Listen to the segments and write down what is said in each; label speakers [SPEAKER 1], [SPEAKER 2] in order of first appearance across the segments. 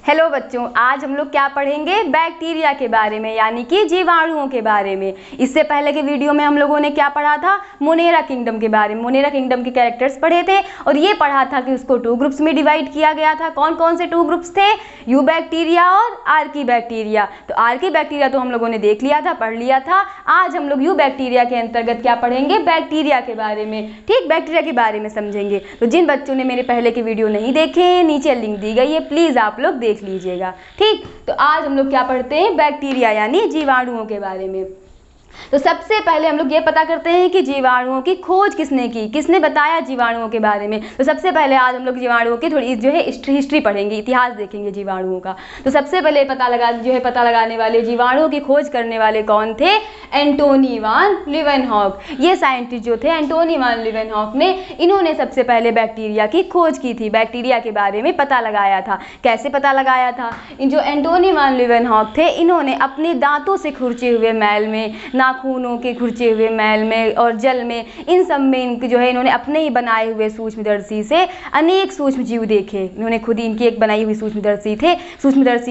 [SPEAKER 1] Hello बच्चों, आज हम लोग क्या पढ़ेंगे? बैक्टीरिया के बारे में, यानी कि जीवाणुओं के बारे में। इससे पहले के वीडियो में हम लोगों ने क्या पढ़ा था? मोनेरा किंगडम के बारे में। मोनेरा किंगडम के कैरेक्टर्स पढ़े थे और ये पढ़ा था कि उसको 2 ग्रुप्स में डिवाइड किया गया था। कौन कौन से 2 ग्रुप्स थे? यू बैक्टीरिया और आर्की बैक्टीरिया। तो आर्की बैक्टीरिया तो हम लोगों ने देख लिया था, पढ़ लिया था। आज हम लोग यू बैक्टीरिया के अंतर्गत क्या पढ़ेंगे? बैक्टीरिया के बारे में। ठीक, बैक्टीरिया के बारे में समझेंगे। तो जिन बच्चों ने मेरे पहले के वीडियो नहीं देखे, नीचे लिंक दी गई है, प्लीज आप लोग देख लीजिएगा। ठीक, तो आज हम लोग क्या पढ़ते हैं? बैक्टीरिया यानी जीवाणुओं के बारे में। तो सबसे पहले हम लोग ये पता करते हैं कि जीवाणुओं की खोज किसने की, किसने बताया जीवाणुओं के बारे में। तो सबसे पहले आज हम लोग जीवाणुओं की थोड़ी जो है हिस्ट्री पढ़ेंगे, इतिहास देखेंगे जीवाणुओं का। तो सबसे पहले पता लगाने वाले जीवाणुओं की खोज करने वाले कौन थे? Antony van Leeuwenhoek. ये साइंटिस्ट जो थे एंटोनी वान लीवेनहॉक ने, इन्होंने सबसे पहले बैक्टीरिया की खोज की थी, बैक्टीरिया के बारे में पता लगाया था। कैसे पता लगाया था? इन जो एंटोनी वान लीवेनहॉक थे, इन्होंने अपने दांतों से खुरचे हुए मैल में, नाखूनों के खुरचे हुए मैल में और जल में, इन सब में इनके जो है इन्होंने अपने ही बनाए हुए सूक्ष्मदर्शी से अनेक सूक्ष्म जीव देखे। इन्होंने खुद ही इनकी एक बनाई हुई सूक्ष्मदर्शी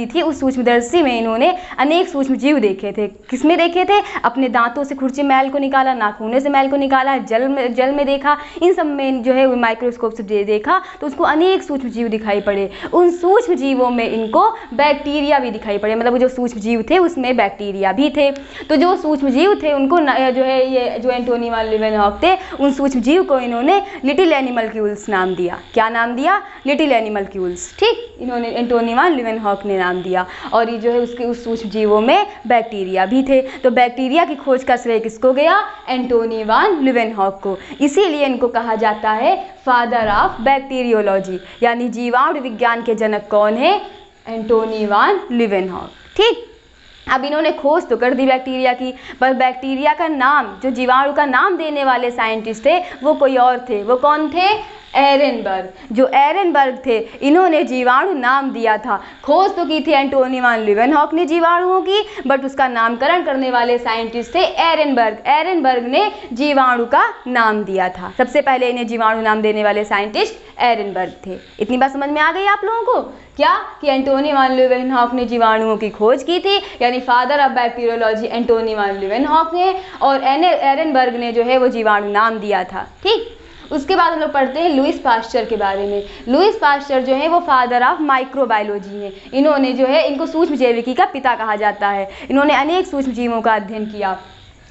[SPEAKER 1] थी। उस सूक्ष्मदर्शी में इन्होंने अनेक सूक्ष्म जीव देखे थे। किसमें देखे थे? अपने दांतों से खुरचे मैल को निकाला, नाखूनों से मैल को निकाला, जल में देखा। इन सब में जो है माइक्रोस्कोप से देखा तो उसको अनेक सूक्ष्म जीव दिखाई पड़े। उन सूक्ष्म जीवों में इनको बैक्टीरिया भी दिखाई पड़े, मतलब जो सूक्ष्म जीव थे उसमें बैक्टीरिया भी थे। तो जो सूक्ष्म जीव थे उनको जो है ये जो एंटोनी वान लीवेनहॉक थे, उन सूक्ष्म जीव को इन्होंने लिटिल एनिमल्क्यूल्स नाम दिया। क्या नाम दिया? लिटिल एनिमल्क्यूल्स। ठीक, इन्होंने एंटोनी वान लीवेनहॉक ने नाम दिया। और ये जो है उसके उस सूक्ष्म जीवों में बैक्टीरिया भी थे। तो बैक्टीरिया की खोज का श्रेय किसको गया? एंटोनी वान लीवेनहॉक को। इसीलिए इनको कहा जाता है फादर ऑफ बैक्टीरियोलॉजी, यानी जीवाणु विज्ञान के जनक कौन है? Antony van Leeuwenhoek. ठीक, अब इन्होंने खोज तो कर दी बैक्टीरिया की, पर बैक्टीरिया का नाम, जो जीवाणु का नाम देने वाले साइंटिस्ट थे वो कोई और थे। वो कौन थे? एरेनबर्ग। जो एरेनबर्ग थे, इन्होंने जीवाणु नाम दिया था। खोज तो की थी एंटोनी वान लीवेनहॉक ने जीवाणुओं की, बट उसका नामकरण करने वाले साइंटिस्ट थे एरेनबर्ग। एरेनबर्ग ने जीवाणु का नाम दिया था। सबसे पहले इन्हें जीवाणु नाम देने वाले साइंटिस्ट एरेनबर्ग थे। इतनी बात समझ में आ गई आप लोगों को? क्या कि एंटोनी वान लीवेनहॉक ने जीवाणुओं की खोज की थी, यानी father of bacteriology Antonie van Leeuwenhoek ने, और एरेनबर्ग ने जो है वो जीवाणु नाम दिया था। ठीक, उसके बाद हम लोग पढ़ते हैं लुईस पास्चर के बारे में। लुईस पास्चर जो है वो फादर ऑफ माइक्रोबायोलॉजी हैं। इन्होंने जो है, इनको सूक्ष्म जैविकी का पिता कहा जाता है। इन्होंने अनेक सूक्ष्म जीवों का अध्ययन किया।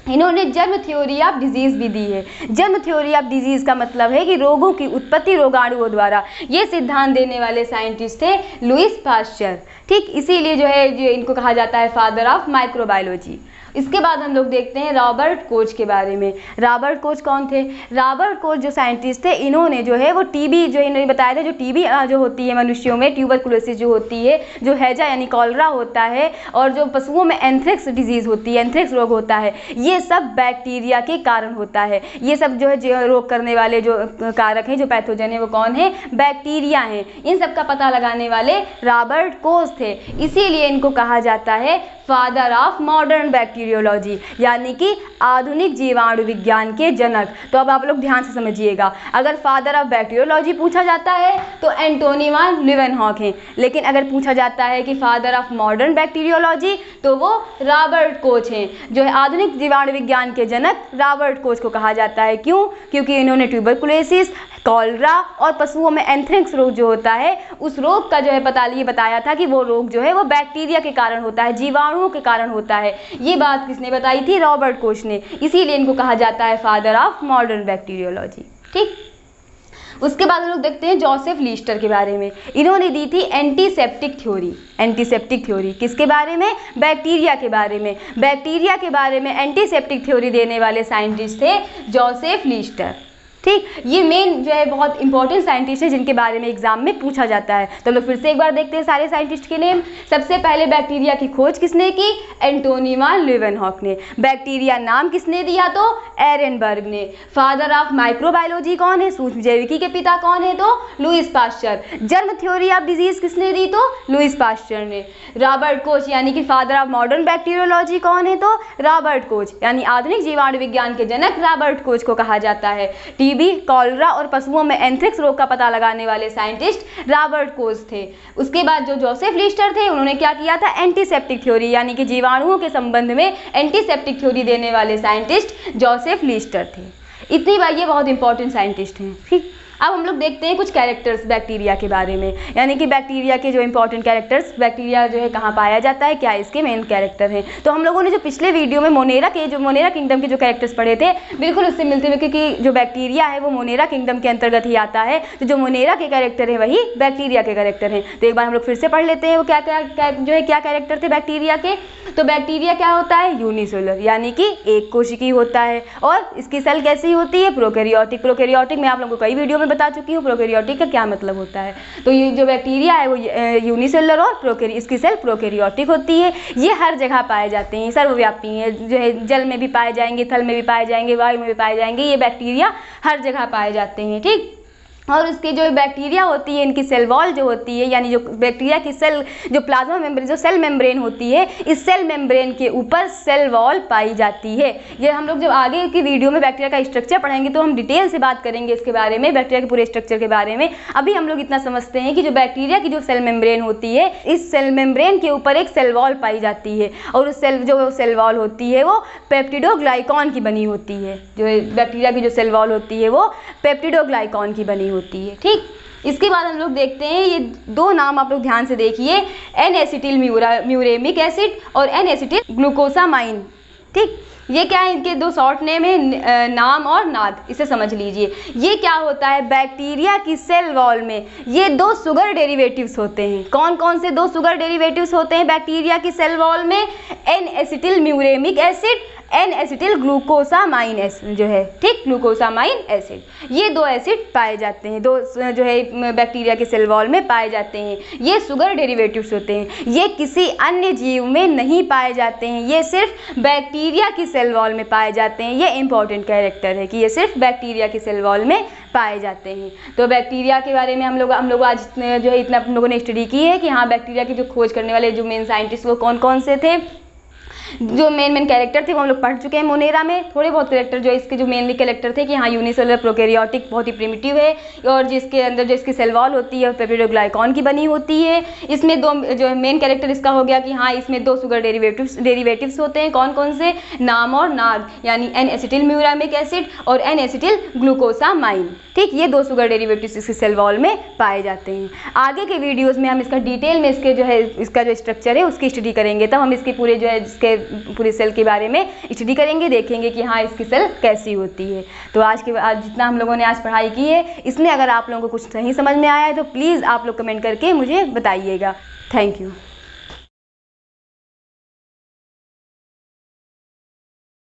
[SPEAKER 1] इन्होंने जर्म थ्योरी ऑफ डिजीज भी दी है। जर्म थ्योरी ऑफ डिजीज का मतलब है कि रोगों की उत्पत्ति रोगाणुओं द्वारा। ये सिद्धांत देने वाले साइंटिस्ट थे लुईस पास्चर। ठीक, इसीलिए जो है इनको कहा जाता है फादर ऑफ माइक्रोबायोलॉजी। इसके बाद हम लोग देखते हैं रॉबर्ट कोच के बारे में। रॉबर्ट कोच कौन थे? रॉबर्ट कोच जो साइंटिस्ट थे, इन्होंने जो है वो टीबी, जो इन्होंने बताया था, जो टीबी जो होती है मनुष्यों में, ट्यूबरकुलोसिस जो होती है, जो हैजा यानी कॉलरा होता है, और जो पशुओं में एंथ्रेक्स डिजीज होती है, एंथ्रेक्स रोग होता है, ये सब बैक्टीरिया के कारण होता है। ये सब जो है रोग करने वाले जो कारक हैं, जो पैथोजन है, वो कौन है? बैक्टीरिया हैं। इन सब का पता लगाने वाले रॉबर्ट कोच थे। इसीलिए इनको कहा जाता है फादर ऑफ मॉडर्न बैक्टीरियोलॉजी, यानी कि आधुनिक जीवाणु विज्ञान के जनक। तो अब आप लोग ध्यान से समझिएगा, अगर फादर ऑफ बैक्टीरियोलॉजी पूछा जाता है तो एंटोनी वान लीवेनहॉक हैं, लेकिन अगर पूछा जाता है कि फादर ऑफ मॉडर्न बैक्टीरियोलॉजी तो वो रॉबर्ट कोच हैं। जो है आधुनिक जीवाणु विज्ञान के जनक रॉबर्ट कोच को कहा जाता है। क्यों? क्योंकि इन्होंने ट्यूबरकुलोसिस, कॉलरा और पशुओं में एंथ्रेक्स रोग जो होता है, उस रोग का जो है बताया था कि वो रोग जो है वो बैक्टीरिया के कारण होता है, जीवाणुओं के कारण होता है। ये बात किसने बताई थी? रॉबर्ट कोच ने। इसीलिए इनको कहा जाता है फादर ऑफ मॉडर्न बैक्टीरियोलॉजी। ठीक, उसके बाद हम लोग देखते हैं जोसेफ लीस्टर के बारे में। इन्होंने दी थी एंटीसेप्टिक थ्योरी। एंटीसेप्टिक थ्योरी किसके बारे में? बैक्टीरिया के बारे में। बैक्टीरिया के बारे में एंटीसेप्टिक थ्योरी देने वाले साइंटिस्ट थे जोसेफ लीस्टर। ठीक, ये मेन जो है बहुत इंपॉर्टेंट साइंटिस्ट है जिनके बारे में एग्जाम में पूछा जाता है। तो लोग फिर से एक बार देखते हैं सारे साइंटिस्ट के नेम। सबसे पहले बैक्टीरिया की खोज किसने की? एंटोनी वान लीवेनहॉक ने। बैक्टीरिया नाम किसने दिया? तो एरेनबर्ग ने। फादर ऑफ माइक्रोबायोलॉजी कौन है? सूक्ष्म जैविकी के पिता कौन है? तो Lewis pasture. Germ theory of disease किसने दी? तो लुईस पास्चर ने। रॉबर्ट कोच यानी कि फादर ऑफ मॉडर्न बैक्टीरियोलॉजी कौन है? तो रॉबर्ट कोच, यानी आधुनिक जीवाणु विज्ञान के जनक रॉबर्ट कोच को कहा जाता है। टीबी टीबी, कॉलरा और पशुओं में एंथ्रेक्स रोग का पता लगाने वाले साइंटिस्ट रॉबर्ट कोच थे। उसके बाद जो जोसेफ लिस्टर थे, उन्होंने क्या किया था, एंटीसेप्टिक थ्योरी यानी कि जीवाणुओं के संबंध में एंटीसेप्टिक थ्योरी देने वाले साइंटिस्ट जोसेफ लिस्टर थे। इतनी बार ये बहुत इंपॉर्टेंट साइंटिस्ट हैं। ठीक, अब हम लोग देखते हैं कुछ कैरेक्टर्स बैक्टीरिया के बारे में, यानी कि बैक्टीरिया के जो इंपॉर्टेंट कैरेक्टर्स, बैक्टीरिया जो है कहाँ पाया जाता है, क्या इसके मेन कैरेक्टर हैं। तो हम लोगों ने जो पिछले वीडियो में मोनेरा किंगडम के जो कैरेक्टर्स पढ़े थे, बिल्कुल उससे मिलते हुए, क्योंकि जो बैक्टीरिया है वो मोनेरा किंगडम के अंतर्गत ही आता है। तो जो मोनेरा के कैरेक्टर है वही बैक्टीरिया के कैरेक्टर हैं। तो एक बार हम लोग फिर से पढ़ लेते हैं वो क्या कैरेक्टर थे बैक्टीरिया के। तो बैक्टीरिया क्या होता है, यूनिसेलुलर यानी कि एक कोशिकीय होता है। और इसकी सेल कैसी होती है, प्रोकैरियोटिक। प्रोकैरियोटिक मैं आप लोगों को कई वीडियो में बता चुकी हूँ प्रोकैरियोटिक का क्या मतलब होता है। तो ये जो बैक्टीरिया है वो यूनिसेलुलर और इसकी सेल प्रोकैरियोटिक होती है। ये हर जगह पाए जाते हैं, सर्वव्यापी हैं, जो है जल में भी पाए जाएंगे, थल में भी पाए जाएंगे, वायु में भी पाए जाएंगे। ये बैक्टीरिया हर जगह पाए जाते हैं। ठीक, और इसके जो बैक्टीरिया होती है, इनकी सेल वॉल जो होती है, यानी जो बैक्टीरिया की सेल, जो प्लाज्मा मेम्ब्रेन, जो सेल मेम्ब्रेन होती है, इस सेल मेम्ब्रेन के ऊपर सेल वॉल पाई जाती है। ये हम लोग जब आगे की वीडियो में बैक्टीरिया का स्ट्रक्चर पढ़ेंगे तो हम डिटेल से बात करेंगे इसके बारे में, बैक्टीरिया के पूरे स्ट्रक्चर के बारे में। अभी हम लोग इतना समझते हैं कि जो बैक्टीरिया की जो सेल मेम्ब्रेन होती है, इस सेल मेम्ब्रेन के ऊपर एक सेल वॉल पाई जाती है। और उस सेल वॉल होती है वो पेप्टिडोग्लाइकॉन की बनी होती है। जो बैक्टीरिया की जो सेल वॉल होती है वो पेप्टिडोग्लाइकॉन की बनी होती है। ठीक, इसके बाद हम लोग देखते हैं, ये दो नाम आप लोग ध्यान से देखिए, एन एसिटिल म्यूरेमिक एसिड और एन एसिटिल ग्लूकोसामाइन। ठीक, ये क्या है, इनके दो शॉर्ट नेम है, नाम और नाद, इसे समझ लीजिए। ये क्या होता है, बैक्टीरिया की सेल वॉल में ये दो शुगर डेरिवेटिव्स होते हैं। कौन कौन से दो शुगर डेरिवेटिव्स होते हैं बैक्टीरिया की सेल वॉल में, N acetyl muramic acid, N acetyl glucosamine acid जो है। ठीक, ग्लूकोसामाइन एसिड, ये दो एसिड पाए जाते हैं, दो जो है बैक्टीरिया के सेल वॉल में पाए जाते हैं। ये शुगर डेरिवेटिव्स होते हैं, ये किसी अन्य जीव में नहीं पाए जाते हैं, ये सिर्फ बैक्टीरिया की सेल वॉल में पाए जाते हैं। ये इंपॉर्टेंट कैरेक्टर है कि ये सिर्फ बैक्टीरिया की सेल वॉल में पाए जाते हैं। तो बैक्टीरिया के बारे में हम लोग आज जो है इतना हम लोगों ने स्टडी की है कि हाँ, बैक्टीरिया की जो खोज करने वाले जो मेन साइंटिस्ट वो कौन कौन से थे, जो मेन कैरेक्टर थे वो हम लोग पढ़ चुके हैं मोनेरा में। थोड़े बहुत कैरेक्टर जो इसके जो मेनली कैरेक्टर थे कि हाँ, यूनिसेलुलर प्रोकैरियोटिक बहुत ही प्रिमिटिव है, और जिसके अंदर जो इसकी सेल वॉल होती है पेप्टिडोग्लाइकॉन की बनी होती है। इसमें दो जो मेन कैरेक्टर इसका हो गया कि हाँ, इसमें दो शुगर डेरिवेटिव्स होते हैं। कौन कौन से, नाम और नाग, यानी एन एसिटिल म्यूरामिक एसिड और एन एसिटिल ग्लूकोसामाइन। ठीक, ये दो शुगर डेरिवेटिव्स इसकी सेल वॉल में पाए जाते हैं। आगे के वीडियोज़ में हम इसका डिटेल में इसके जो है इसका जो स्ट्रक्चर है उसकी स्टडी करेंगे, तब हम इसके पूरे जो है इसके पूरी सेल के बारे में स्टडी करेंगे, देखेंगे कि हाँ, इसकी सेल कैसी होती है। तो आज जितना हम लोगों ने आज पढ़ाई की है, इसमें अगर आप लोगों को कुछ नहीं समझ में आया है तो प्लीज़ आप लोग कमेंट करके मुझे बताइएगा। Thank you.